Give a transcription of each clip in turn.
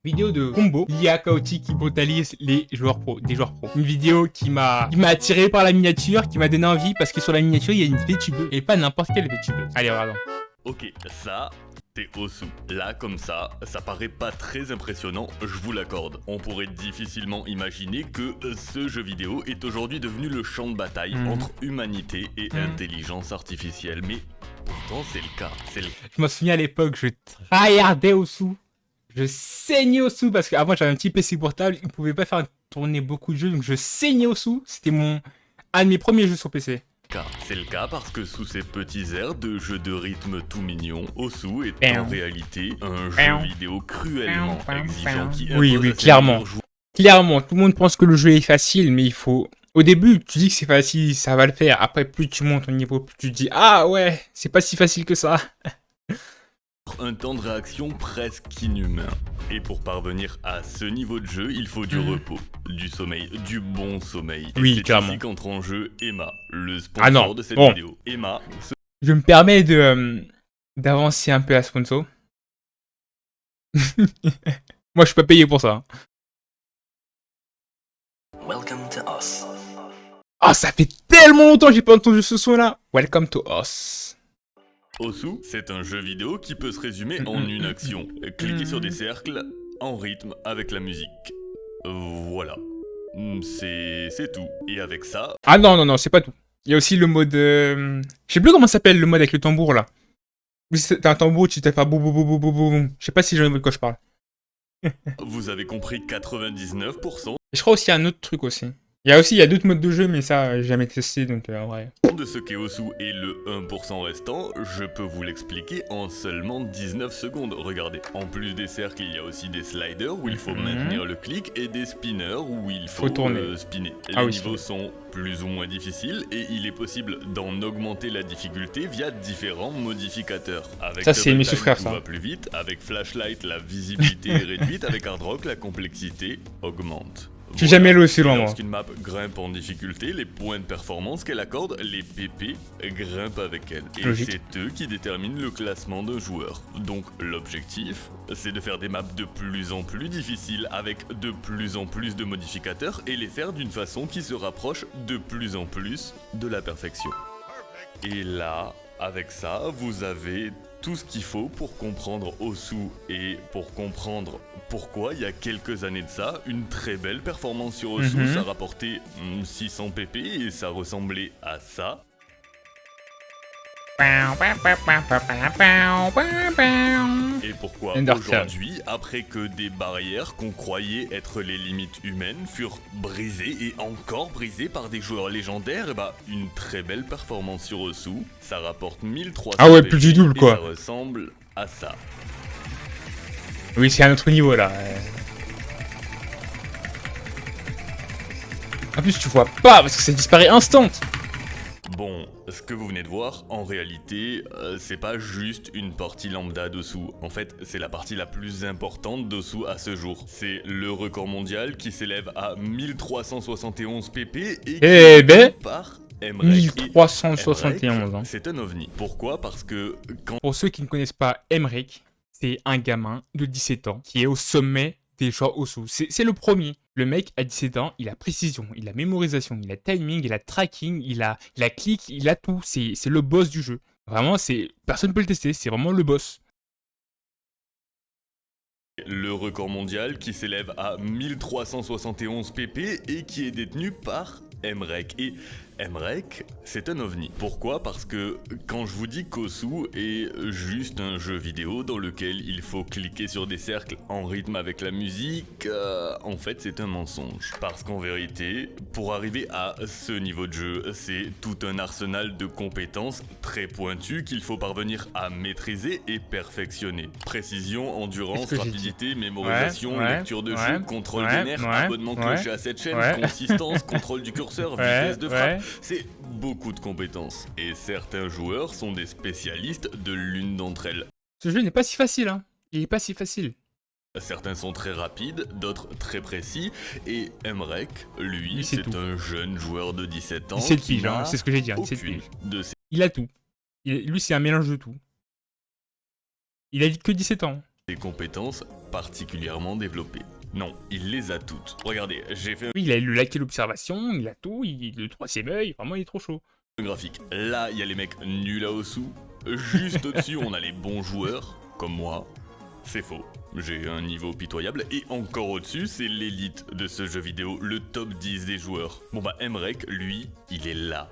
Vidéo de combo, l'IA chaotique qui brutalise les joueurs pro, des joueurs pro. Une vidéo qui m'a attiré par la miniature, qui m'a donné envie parce que sur la miniature il y a une VTubeuse et pas n'importe quelle VTubeuse. Allez, regardons. Ok, ça, c'est Osu. Là, comme ça paraît pas très impressionnant, je vous l'accorde. On pourrait difficilement imaginer que ce jeu vidéo est aujourd'hui devenu le champ de bataille entre humanité et intelligence artificielle. Mais pourtant, c'est le cas. Je m'en souviens à l'époque, je tryhardais Osu. Je saignais Osu parce qu'avant j'avais un petit PC portable, il ne pouvait pas faire tourner beaucoup de jeux, donc je saignais Osu. C'était un de mes premiers jeux sur PC. C'est le cas parce que sous ces petits airs de jeux de rythme tout mignon, Osu est en réalité un jeu vidéo cruellement exigeant qui Oui, clairement. Clairement, tout le monde pense que le jeu est facile, mais il faut... Au début, tu dis que c'est facile, ça va le faire. Après, plus tu montes au niveau, plus tu te dis « Ah ouais, c'est pas si facile que ça !» Un temps de réaction presque inhumain. Et pour parvenir à ce niveau de jeu, il faut du repos, du sommeil, du bon sommeil. Et oui, c'est clairement. ici qu'entre en jeu Emma, le sponsor de cette vidéo. Emma, je me permets d'avancer un peu à sponsor. Moi, je suis pas payé pour ça. Welcome to us. Oh, ça fait tellement longtemps que j'ai pas entendu ce son-là. Welcome to us. Osu, c'est un jeu vidéo qui peut se résumer en une action. Cliquer sur des cercles en rythme avec la musique. Voilà. C'est tout. Et avec ça... Ah non, c'est pas tout. Il y a aussi le mode... Je sais plus comment ça s'appelle le mode avec le tambour là. T'as un tambour, tu t'es fait boum boum boum boum boum. Je sais pas si j'ai de quoi je parle. Vous avez compris 99%. Je crois aussi qu'il y a un autre truc aussi. Il y a d'autres modes de jeu, mais ça, j'ai jamais testé, donc en vrai. De ce qu'est Osu et le 1% restant, je peux vous l'expliquer en seulement 19 secondes. Regardez, en plus des cercles, il y a aussi des sliders où il faut maintenir le clic et des spinners où il faut tourner. Spinner. Les niveaux sont plus ou moins difficiles et il est possible d'en augmenter la difficulté via différents modificateurs. Avec ça, c'est mes sous-frères, ça. Va plus vite, avec Flashlight, la visibilité est réduite, avec Hard Rock, la complexité augmente. Je suis jamais allé aussi loin, moi. Lorsqu'une map grimpe en difficulté, les points de performance qu'elle accorde, les PP, grimpent avec elle. Et c'est eux qui déterminent le classement d'un joueur. Donc l'objectif, c'est de faire des maps de plus en plus difficiles avec de plus en plus de modificateurs et les faire d'une façon qui se rapproche de plus en plus de la perfection. Et là, avec ça, vous avez tout ce qu'il faut pour comprendre Osu et pour comprendre pourquoi il y a quelques années de ça, une très belle performance sur Osu, ça rapportait 600 pp et ça ressemblait à ça. Et pourquoi aujourd'hui, après que des barrières qu'on croyait être les limites humaines furent brisées et encore brisées par des joueurs légendaires, et bah une très belle performance sur Osu, ça rapporte 1300 ah ouais, plus du double quoi. Ça ressemble à ça. Oui, c'est un autre niveau là. En plus, tu vois pas parce que ça disparaît instant. Bon, ce que vous venez de voir, en réalité, c'est pas juste une partie lambda d'Osu. En fait, c'est la partie la plus importante d'Osu à ce jour. C'est le record mondial qui s'élève à 1371 pp et qui est par Emrek. 1371. C'est un ovni. Pourquoi? Parce que quand... Pour ceux qui ne connaissent pas Emrek, c'est un gamin de 17 ans qui est au sommet des joueurs Osu. C'est le premier. Le mec a 17 ans, il a précision, il a mémorisation, il a timing, il a tracking, il a clic, il a tout. C'est le boss du jeu. Vraiment, personne ne peut le tester, c'est vraiment le boss. Le record mondial qui s'élève à 1371 pp et qui est détenu par Emrek. Et Emrek, c'est un ovni. Pourquoi? Parce que quand je vous dis qu'Osu est juste un jeu vidéo dans lequel il faut cliquer sur des cercles en rythme avec la musique, en fait c'est un mensonge. Parce qu'en vérité, pour arriver à ce niveau de jeu, c'est tout un arsenal de compétences très pointues qu'il faut parvenir à maîtriser et perfectionner. Précision, endurance, rapidité, mémorisation, lecture de jeu, contrôle des nerfs, abonnement cloché à cette chaîne, consistance, contrôle du curseur, vitesse de frappe. C'est beaucoup de compétences, et certains joueurs sont des spécialistes de l'une d'entre elles. Ce jeu n'est pas si facile, hein. Il est pas si facile. Certains sont très rapides, d'autres très précis, et Emrek, lui, c'est un jeune joueur de 17 ans 17 piges, hein, c'est ce que j'ai dit, 17 piges. Il a tout. Lui, c'est un mélange de tout. Il a dit que 17 ans. des compétences particulièrement développées. Non, il les a toutes. Regardez, j'ai fait Oui, il a le lac et l'observation, il a tout, le troisième œil, vraiment il est trop chaud. un graphique. Là, il y a les mecs nuls à Osu. Juste au-dessus, on a les bons joueurs, comme moi. C'est faux. J'ai un niveau pitoyable. Et encore au-dessus, c'est l'élite de ce jeu vidéo, le top 10 des joueurs. Bon bah, Emrek, lui, il est là.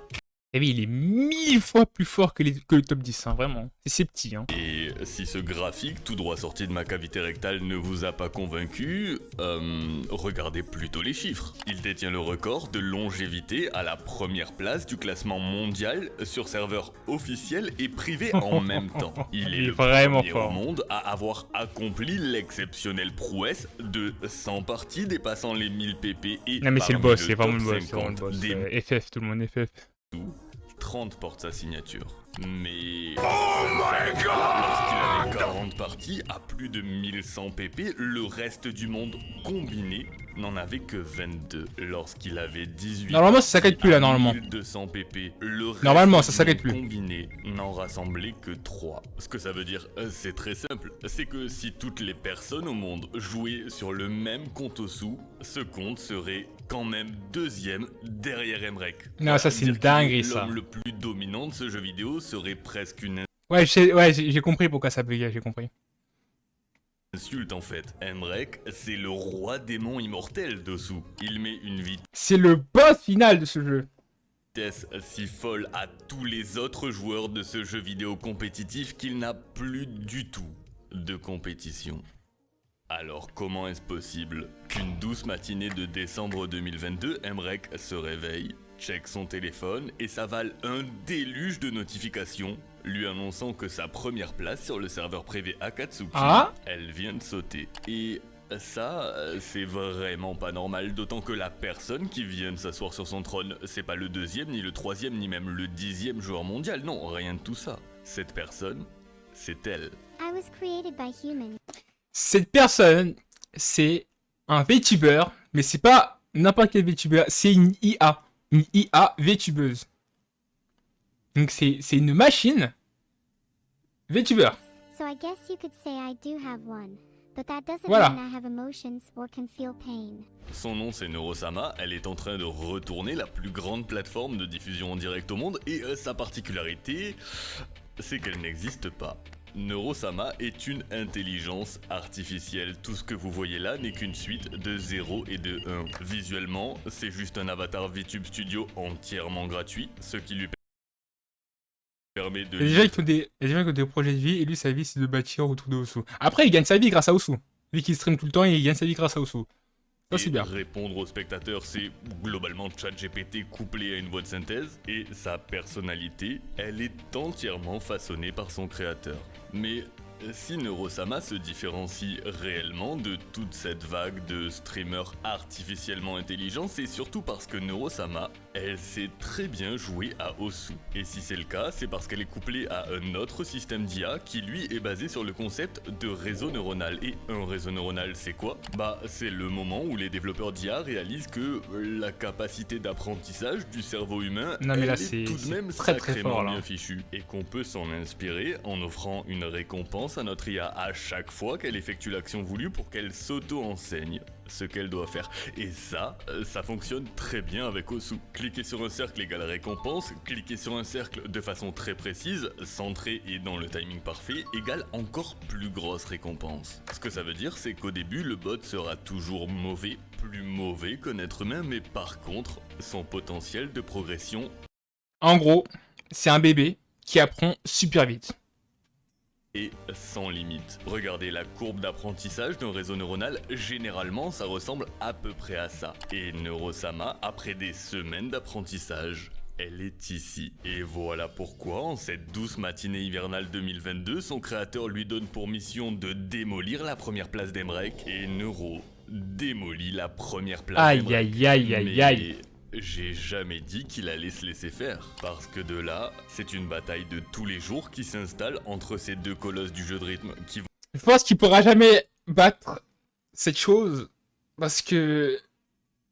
Et oui, il est 1000 fois plus fort que le top 10, hein, vraiment. C'est petit, hein. Et si ce graphique, tout droit sorti de ma cavité rectale, ne vous a pas convaincu, regardez plutôt les chiffres. Il détient le record de longévité à la première place du classement mondial sur serveur officiel et privé en même temps. Il est le vraiment premier fort au monde à avoir accompli l'exceptionnelle prouesse de 100 parties dépassant les 1000 PP et Non mais c'est le parmi boss, c'est vraiment le boss, 50 des FF, tout le monde FF. 30 porte sa signature. Mais lorsqu'il avait 40 parties à plus de 1100 PP, le reste du monde combiné n'en avait que 22. Lorsqu'il avait 18 Normalement ça s'arrête plus là, normalement. 1200 PP, le reste Normalement, du ça s'arrête monde plus. combiné n'en rassemblait que 3. Ce que ça veut dire, c'est très simple. C'est que si toutes les personnes au monde jouaient sur le même compte au sous, ce compte serait quand même deuxième derrière Emrek. Non, ça, c'est une Dire qu'il est dinguerie, ça. L'homme le plus dominant de ce jeu vidéo serait presque une Ouais, j'ai compris pourquoi ça buguait, j'ai compris. insulte en fait. Emrek, c'est le roi démon immortel d'Osu. Il met une C'est le boss final de ce jeu. vitesse si folle à tous les autres joueurs de ce jeu vidéo compétitif qu'il n'a plus du tout de compétition. Alors comment est-ce possible qu'une douce matinée de décembre 2022, Emrek se réveille, check son téléphone et s'avale un déluge de notifications lui annonçant que sa première place sur le serveur privé Akatsuki, elle vient de sauter. Et ça, c'est vraiment pas normal, d'autant que la personne qui vient de s'asseoir sur son trône, c'est pas le deuxième, ni le troisième, ni même le 10e joueur mondial, non, rien de tout ça. Cette personne, c'est elle. I was created by humans. Cette personne, c'est un VTuber, mais c'est pas n'importe quel VTuber, c'est une IA VTubeuse. Donc c'est une machine VTuber. So I guess you could say I do have one. But that doesn't Voilà. mean I have emotions or can feel pain. Son nom c'est Neurosama, elle est en train de retourner la plus grande plateforme de diffusion en direct au monde et sa particularité, c'est qu'elle n'existe pas. Neurosama est une intelligence artificielle. Tout ce que vous voyez là n'est qu'une suite de 0 et de 1. Visuellement, c'est juste un avatar VTube Studio entièrement gratuit, ce qui lui permet de... Il y a des gens qui ont des projets de vie et lui sa vie c'est de bâtir autour de Osu. Après il gagne sa vie grâce à Osu. Vu qu'il stream tout le temps il gagne sa vie grâce à Osu. Ça c'est bien. Répondre aux spectateurs, c'est globalement ChatGPT couplé à une voix de synthèse, et sa personnalité, elle est entièrement façonnée par son créateur. Mais si Neurosama se différencie réellement de toute cette vague de streamers artificiellement intelligents, c'est surtout parce que Neurosama, elle sait très bien jouer à Osu. Et si c'est le cas, c'est parce qu'elle est couplée à un autre système d'IA qui lui est basé sur le concept de réseau neuronal. Et un réseau neuronal, c'est quoi? Bah, c'est le moment où les développeurs d'IA réalisent que la capacité d'apprentissage du cerveau humain, Non, mais là, elle c'est- est tout de c'est même très, très sacrément fort, là. bien fichue. Et qu'on peut s'en inspirer en offrant une récompense à notre IA à chaque fois qu'elle effectue l'action voulue pour qu'elle s'auto-enseigne ce qu'elle doit faire. Et ça fonctionne très bien avec Osu. Cliquer sur un cercle égale récompense, cliquer sur un cercle de façon très précise, centrée et dans le timing parfait, égale encore plus grosse récompense. Ce que ça veut dire, c'est qu'au début, le bot sera toujours mauvais, plus mauvais qu'un être humain, mais par contre, son potentiel de progression... En gros, c'est un bébé qui apprend super vite. Et sans limite. Regardez la courbe d'apprentissage d'un réseau neuronal, généralement ça ressemble à peu près à ça. Et Neurosama, après des semaines d'apprentissage, elle est ici. Et voilà pourquoi, en cette douce matinée hivernale 2022, son créateur lui donne pour mission de démolir la première place d'Emrek, et Neuro démolit la première place Aïe d'Emrek. aïe aïe aïe aïe. J'ai jamais dit qu'il allait se laisser faire, parce que de là, c'est une bataille de tous les jours qui s'installe entre ces deux colosses du jeu de rythme qui vont... Je pense qu'il pourra jamais battre cette chose parce que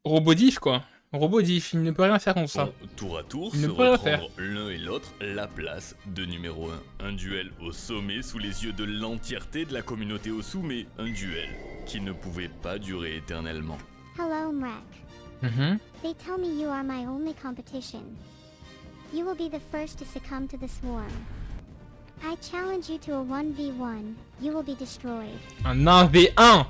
Robodiff quoi. Robot dit il ne peut rien faire contre ça. Bon, tour à tour, Il se ne peut rien reprendre l'un et l'autre la place de numéro 1. Un duel au sommet sous les yeux de l'entièreté de la communauté Osu, mais un duel qui ne pouvait pas durer éternellement. Hello, Mrek. Mhm. They tell me you are my only competition. You will be the first to succumb to the swarm. I challenge you to a 1v1. You will be destroyed. Un 1v1.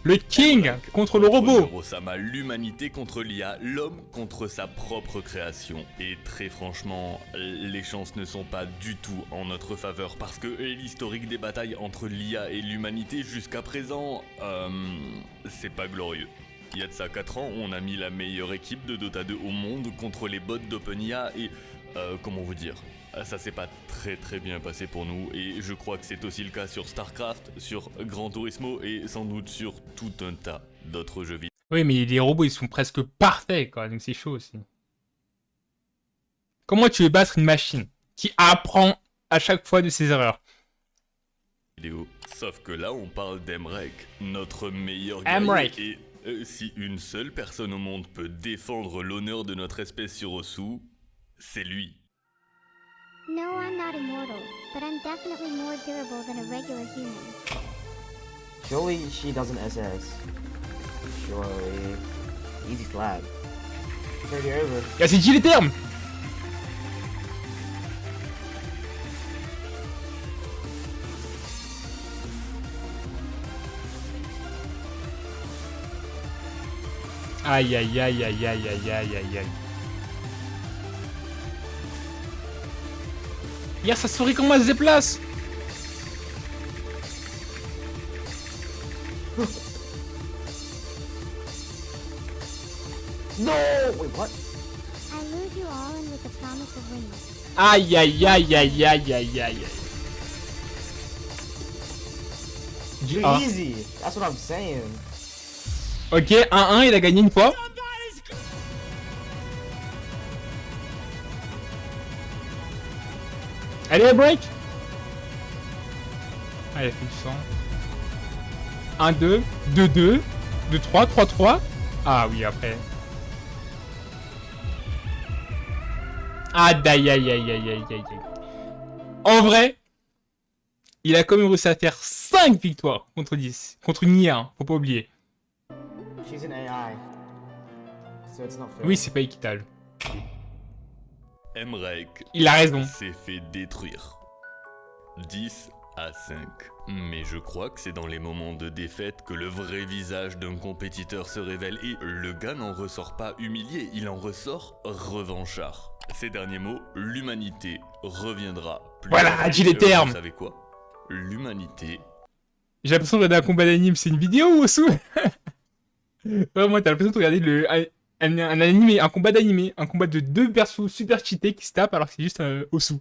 Le King contre le robot. Neurosama, l'humanité contre l'IA, l'homme contre sa propre création. Et très franchement, les chances ne sont pas du tout en notre faveur parce que l'historique des batailles entre l'IA et l'humanité jusqu'à présent, c'est pas glorieux. Il y a de ça 4 ans, on a mis la meilleure équipe de Dota 2 au monde contre les bots d'OpenIA et, comment vous dire, ça s'est pas très bien passé pour nous et je crois que c'est aussi le cas sur StarCraft, sur Gran Turismo et sans doute sur tout un tas d'autres jeux vidéo. Oui, mais les robots, ils sont presque parfaits, quoi, donc c'est chaud aussi. Comment tu veux battre une machine qui apprend à chaque fois de ses erreurs? Sauf que là, on parle d'Emrek, notre meilleur Emrek. guerrier. Et si une seule personne au monde peut défendre l'honneur de notre espèce sur Osu, c'est lui. No, I'm not immortal, but I'm definitely more durable than a regular human. Surely she doesn't SS. Surely. Easy flag. It's already over. Ah, c'est qui les termes? Aïe aïe aïe aïe aïe aïe aïe aïe aïe. Hier, sa souris, comment elle se déplace? No! Wait, what? I lure you all in with the promise of winning. Aïe aïe aïe aïe aïe aïe aïe. Du A. Easy. That's what I'm saying. Ok, 1-1, il a gagné une fois. Allez, break. Ah, il a fait du sang. 1-2, 2-2, 2-3, 3-3. Ah oui, après. Ah, aïe aïe aïe aïe aïe aïe aïe. En vrai, il a quand même réussi à faire 5 victoires contre 10. Contre une IA, hein, faut pas oublier. She's an AI. So it's not fair. Oui, c'est pas équitable. Emrek Il a raison. s'est fait détruire. 10 à 5. Mais je crois que c'est dans les moments de défaite que le vrai visage d'un compétiteur se révèle et le gars n'en ressort pas humilié, il en ressort revanchard. Ces derniers mots, l'humanité reviendra plus Voilà, tard. dis les termes. Vous savez quoi? L'humanité. J'ai l'impression de regarder un combat d'anime, c'est une vidéo ou sous? Vraiment, t'as l'impression de regarder un animé, un combat d'animé, un combat de deux persos super cheatés qui se tapent alors que c'est juste Osu.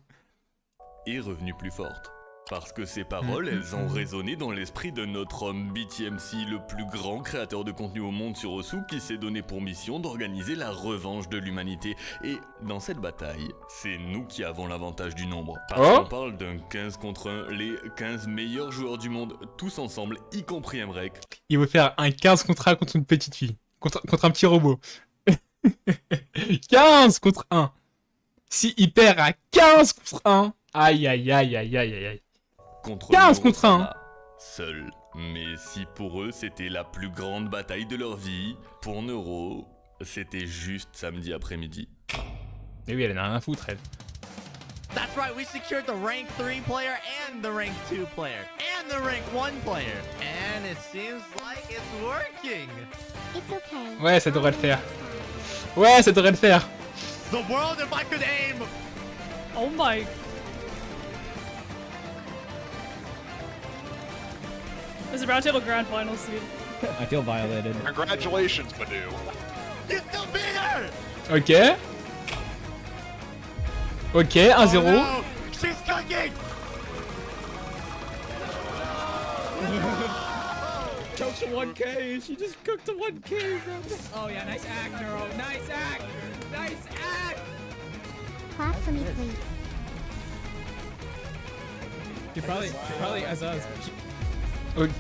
Est revenue plus forte. Parce que ces paroles, elles ont résonné dans l'esprit de notre homme BTMC, le plus grand créateur de contenu au monde sur Osu, qui s'est donné pour mission d'organiser la revanche de l'humanité. Et dans cette bataille, c'est nous qui avons l'avantage du nombre. Parce qu'on parle d'un 15 contre 1, les 15 meilleurs joueurs du monde, tous ensemble, y compris Emrek. Il veut faire un 15 contre 1 contre une petite fille. Contre un petit robot. 15 contre 1. Si il perd à 15 contre 1, aïe aïe aïe aïe aïe aïe. Contre 15 contre 1. Neurosama, seul. Mais si pour eux c'était la plus grande bataille de leur vie, pour Neuro, c'était juste samedi après-midi. Mais oui, elle en a rien à foutre, elle. That's right, we secured the rank 3 player and the rank 2 player and the rank 1 player. And it seems like it's working. It's okay. Ouais, ça devrait le faire. Ouais, ça devrait le faire. The world if I could aim. Oh my. There's a roundtable grand finals soon. I feel violated. Congratulations, Badu. You still be there. Ok. Ok, 1-0. Oh, no. She's cooking. Cooked to 1K. She just cooked to 1K. Oh yeah, nice act, Neuro. Nice act. Nice act. Clap for me, please. She probably as us.